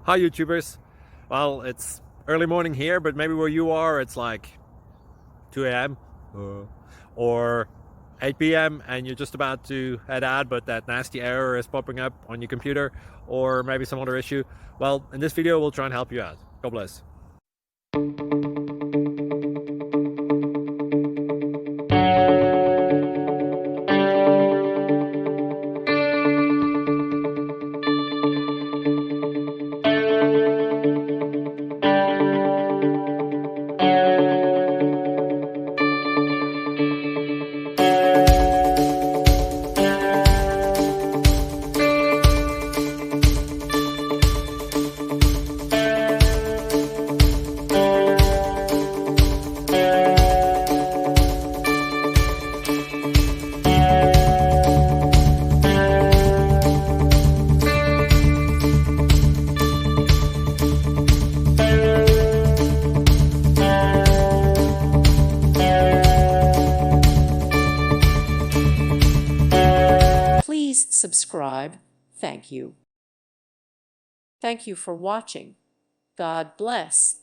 Hi YouTubers. Well, it's early morning here, but maybe where you are it's like 2 a.m. Or 8 p.m. and you're just about to head out, but that nasty error is popping up on your computer, or maybe some other issue. Well, in this video we'll try and help you out. God bless. Please subscribe. Thank you. Thank you for watching. God bless.